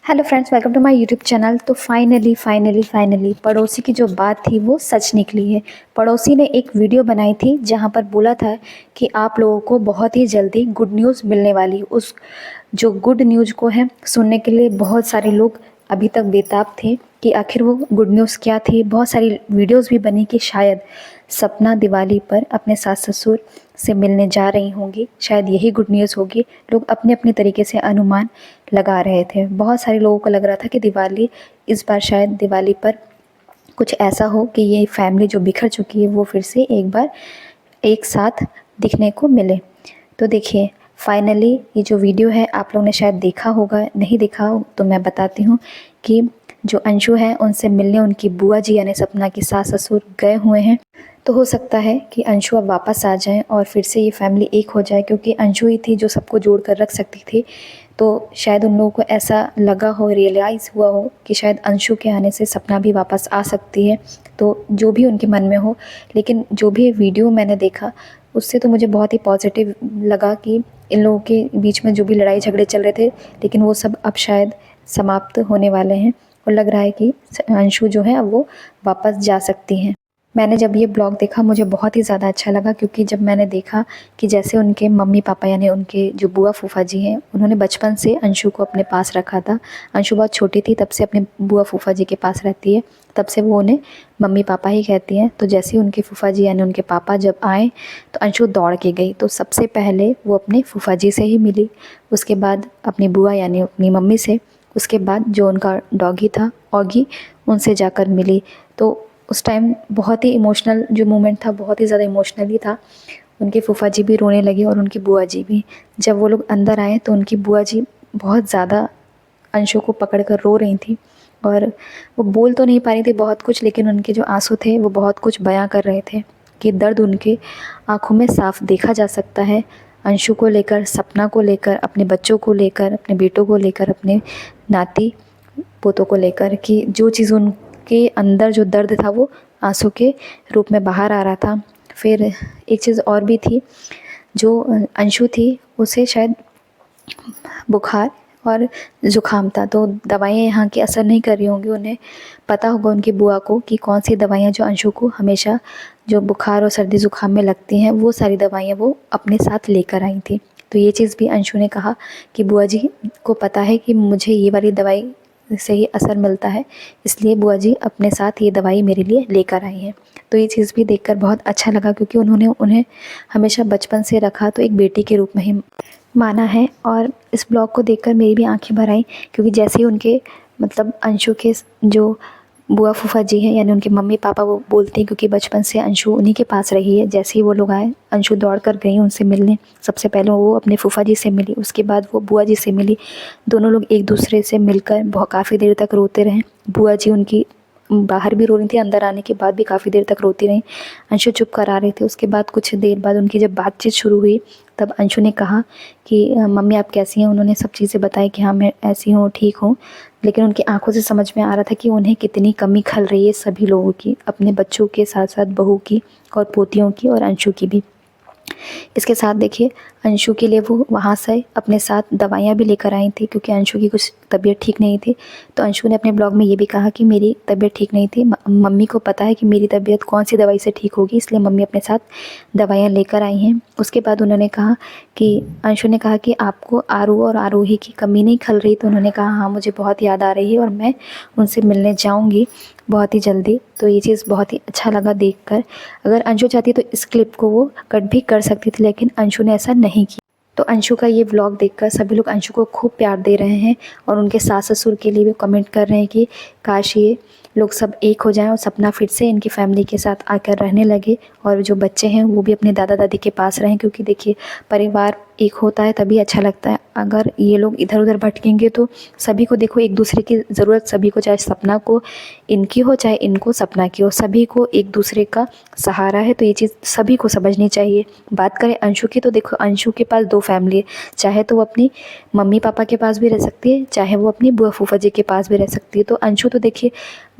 Hello friends, welcome to my YouTube channel. तो finally पड़ोसी की जो बात थी वो सच निकली है। पड़ोसी ने एक वीडियो बनाई थी जहां पर बोला था कि आप लोगों को बहुत ही जल्दी गुड न्यूज़ मिलने वाली। उस जो गुड न्यूज़ को है सुनने के लिए बहुत सारे लोग अभी तक बेताब थे कि आखिर वो गुड न्यूज़ क्या थी। बहुत सारी वीडियोस भी बनी कि शायद सपना दिवाली पर अपने सास ससुर से मिलने जा रही होंगी, शायद यही गुड न्यूज़ होगी। लोग अपने अपने तरीके से अनुमान लगा रहे थे। बहुत सारे लोगों को लग रहा था कि दिवाली इस बार शायद दिवाली पर कुछ ऐसा हो कि ये फैमिली जो बिखर चुकी है वो फिर से एक बार एक साथ दिखने को मिले। तो देखिए, फाइनली ये जो वीडियो है आप लोगों ने शायद देखा होगा, नहीं देखा हो तो मैं बताती हूँ कि जो अंशु है उनसे मिलने उनकी बुआ जी यानी सपना की सास ससुर गए हुए हैं। तो हो सकता है कि अंशु अब वापस आ जाएं और फिर से ये फैमिली एक हो जाए, क्योंकि अंशु ही थी जो सबको जोड़ कर रख सकती थी। तो शायद उन लोगों को ऐसा लगा हो, रियलाइज़ हुआ हो कि शायद अंशु के आने से सपना भी वापस आ सकती है। तो जो भी उनके मन में हो, लेकिन जो भी वीडियो मैंने देखा उससे तो मुझे बहुत ही पॉजिटिव लगा कि इन लोगों के बीच में जो भी लड़ाई झगड़े चल रहे थे, लेकिन वो सब अब शायद समाप्त होने वाले हैं और लग रहा है कि अंशु जो है अब वो वापस जा सकती हैं। मैंने जब ये ब्लॉग देखा मुझे बहुत ही ज़्यादा अच्छा लगा, क्योंकि जब मैंने देखा कि जैसे उनके मम्मी पापा यानी उनके जो बुआ फूफा जी हैं उन्होंने बचपन से अंशु को अपने पास रखा था। अंशु बहुत छोटी थी तब से अपने बुआ फूफा जी के पास रहती है, तब से वो उन्हें मम्मी पापा ही कहती हैं। तो जैसे ही उनके फूफा जी यानी उनके पापा जब आए तो अंशु दौड़ के गई। तो सबसे पहले वो अपने फूफा जी से ही मिली, उसके बाद अपनी बुआ यानी अपनी मम्मी से, उसके बाद जो उनका डॉगी था ऑगी उनसे जाकर मिली। तो उस टाइम बहुत ही इमोशनल जो मोमेंट था, बहुत ही ज़्यादा इमोशनली था। उनके फूफा जी भी रोने लगे और उनकी बुआ जी भी। जब वो लोग अंदर आए तो उनकी बुआ जी बहुत ज़्यादा अंशु को पकड़ कर रो रही थी और वो बोल तो नहीं पा रही थी बहुत कुछ, लेकिन उनके जो आंसू थे वो बहुत कुछ बयां कर रहे थे कि दर्द उनके आंखों में साफ देखा जा सकता है। अंशु को लेकर, सपना को लेकर, अपने बच्चों को लेकर, अपने बेटों को लेकर, अपने नाती पोतों को लेकर, कि जो चीज़ उनके अंदर जो दर्द था वो आंसू के रूप में बाहर आ रहा था। फिर एक चीज़ और भी थी, जो अंशु थी उसे शायद बुखार और ज़ुकाम था, तो दवाइयाँ यहाँ की असर नहीं कर रही होंगी। उन्हें पता होगा उनकी बुआ को कि कौन सी दवाइयाँ जो अंशु को हमेशा जो बुखार और सर्दी ज़ुकाम में लगती हैं वो सारी दवाइयाँ वो अपने साथ लेकर आई थी। तो ये चीज़ भी अंशु ने कहा कि बुआ जी को पता है कि मुझे ये वाली दवाई से ही असर मिलता है, इसलिए बुआ जी अपने साथ ये दवाई मेरे लिए लेकर आई हैं। तो ये चीज़ भी देखकर बहुत अच्छा लगा, क्योंकि उन्होंने उन्हें हमेशा बचपन से रखा तो एक बेटी के रूप में ही माना है। और इस ब्लॉग को देखकर मेरी भी आंखें भर आईं, क्योंकि जैसे ही उनके मतलब अंशु के जो बुआ फूफा जी हैं यानी उनके मम्मी पापा वो बोलते हैं, क्योंकि बचपन से अंशु उन्हीं के पास रही है। जैसे ही वो लोग आए अंशु दौड़ कर गई उनसे मिलने। सबसे पहले वो अपने फूफा जी से मिली, उसके बाद वो बुआ जी से मिली। दोनों लोग एक दूसरे से मिलकर बहुत काफ़ी देर तक रोते रहे। बुआ जी उनकी बाहर भी रो रही थी, अंदर आने के बाद भी काफ़ी देर तक रोती रहीं। अंशु चुप कर आ रही थी। उसके बाद कुछ देर बाद उनकी जब बातचीत शुरू हुई तब अंशु ने कहा कि मम्मी आप कैसी हैं। उन्होंने सब चीज़ें बताई कि हाँ मैं ऐसी हूँ, ठीक हूँ। लेकिन उनकी आंखों से समझ में आ रहा था कि उन्हें कितनी कमी खल रही है सभी लोगों की, अपने बच्चों के साथ साथ बहू की और पोतियों की और अंशु की भी। इसके साथ देखिए, अंशु के लिए वो वहाँ से अपने साथ दवाइयाँ भी लेकर आई थी, क्योंकि अंशु की कुछ तबीयत ठीक नहीं थी। तो अंशु ने अपने ब्लॉग में ये भी कहा कि मेरी तबीयत ठीक नहीं थी, मम्मी को पता है कि मेरी तबीयत कौन सी दवाई से ठीक होगी, इसलिए मम्मी अपने साथ दवाइयाँ लेकर आई हैं। उसके बाद उन्होंने कहा कि अंशु ने कहा कि आपको आरू और आरोही की कमी नहीं खल रही। तो उन्होंने कहा हाँ मुझे बहुत याद आ रही है और मैं उनसे मिलने जाऊँगी बहुत ही जल्दी। तो ये चीज़ बहुत ही अच्छा लगा देखकर। अगर अंशु चाहती तो इस क्लिप को वो कट भी कर सकती थी, लेकिन अंशु ने ऐसा नहीं किया। तो अंशु का ये व्लॉग देखकर सभी लोग अंशु को खूब प्यार दे रहे हैं और उनके सास ससुर के लिए भी कमेंट कर रहे हैं कि काश ये लोग सब एक हो जाएं और सपना फिर से इनकी फैमिली के साथ आकर रहने लगे और जो बच्चे हैं वो भी अपने दादा दादी के पास रहें। क्योंकि देखिए, परिवार एक होता है तभी अच्छा लगता है। अगर ये लोग इधर उधर भटकेंगे तो सभी को देखो एक दूसरे की ज़रूरत, सभी को, चाहे सपना को इनकी हो चाहे इनको सपना की हो, सभी को एक दूसरे का सहारा है। तो ये चीज़ सभी को समझनी चाहिए। बात करें अंशु की तो देखो अंशु के पास दो फैमिली है, चाहे तो वो अपनी मम्मी पापा के पास भी रह सकती है, चाहे वो अपनी बुआ फूफा जी के पास भी रह सकती है। तो अंशु तो देखिए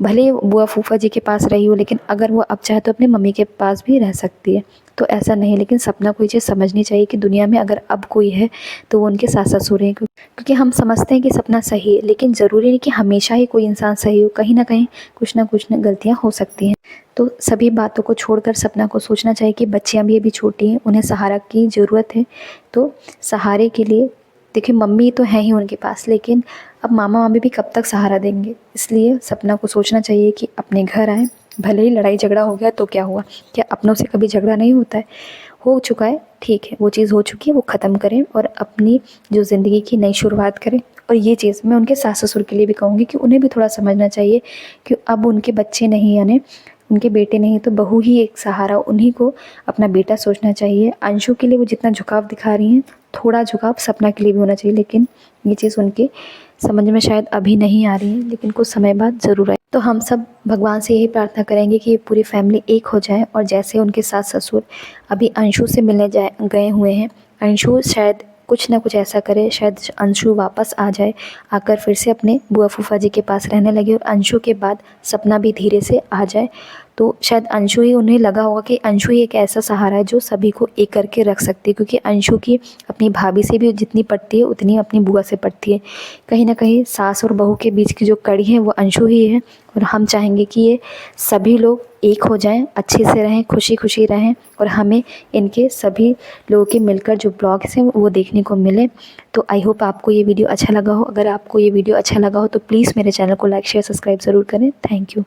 भले बुआ फूफा जी के पास रही हो, लेकिन अगर वो अब चाहे तो अपने मम्मी के पास भी रह सकती है। तो ऐसा नहीं, लेकिन सपना को ये चीज़ समझनी चाहिए कि दुनिया में अगर अब कोई है तो वो उनके सास ससुर हैं। क्योंकि हम समझते हैं कि सपना सही है, लेकिन ज़रूरी नहीं कि हमेशा ही कोई इंसान सही हो, कहीं ना कहीं कुछ ना गलतियाँ हो सकती हैं। तो सभी बातों को छोड़कर सपना को सोचना चाहिए कि बच्चियाँ भी अभी छोटी हैं, उन्हें सहारा की ज़रूरत है। तो सहारे के लिए देखिए मम्मी तो हैं ही उनके पास, लेकिन अब मामा मामी भी कब तक सहारा देंगे। इसलिए सपना को सोचना चाहिए कि अपने घर आएँ, भले ही लड़ाई झगड़ा हो गया तो क्या हुआ, क्या अपनों से कभी झगड़ा नहीं होता है। हो चुका है, ठीक है, वो चीज़ हो चुकी है, वो ख़त्म करें और अपनी जो ज़िंदगी की नई शुरुआत करें। और ये चीज़ मैं उनके सास ससुर के लिए भी कहूँगी कि उन्हें भी थोड़ा समझना चाहिए कि अब उनके बच्चे नहीं, यानी उनके बेटे नहीं तो बहू ही एक सहारा, उन्हीं को अपना बेटा सोचना चाहिए। अंशु के लिए वो जितना झुकाव दिखा रही हैं, थोड़ा झुकाव सपना के लिए भी होना चाहिए, लेकिन ये चीज़ उनके समझ में शायद अभी नहीं आ रही है, लेकिन कुछ समय बाद ज़रूर आए। तो हम सब भगवान से यही प्रार्थना करेंगे कि ये पूरी फैमिली एक हो जाए। और जैसे उनके सास ससुर अभी अंशु से मिलने गए हुए हैं, अंशु शायद कुछ ना कुछ ऐसा करे, शायद अंशु वापस आ जाए, आकर फिर से अपने बुआ फूफा जी के पास रहने लगे और अंशु के बाद सपना भी धीरे से आ जाए। तो शायद अंशु ही, उन्हें लगा होगा कि अंशु ही एक ऐसा सहारा है जो सभी को एक करके रख सकती है, क्योंकि अंशु की अपनी भाभी से भी जितनी पड़ती है उतनी अपनी बुआ से पड़ती है। कहीं ना कहीं सास और बहू के बीच की जो कड़ी है वो अंशु ही है। और हम चाहेंगे कि ये सभी लोग एक हो जाएं, अच्छे से रहें, खुशी खुशी रहें और हमें इनके सभी लोगों के मिलकर जो ब्लॉग्स हैं वो देखने को मिले। तो आई होप आपको ये वीडियो अच्छा लगा हो। अगर आपको ये वीडियो अच्छा लगा हो तो प्लीज़ मेरे चैनल को लाइक शेयर सब्सक्राइब ज़रूर करें। Thank you.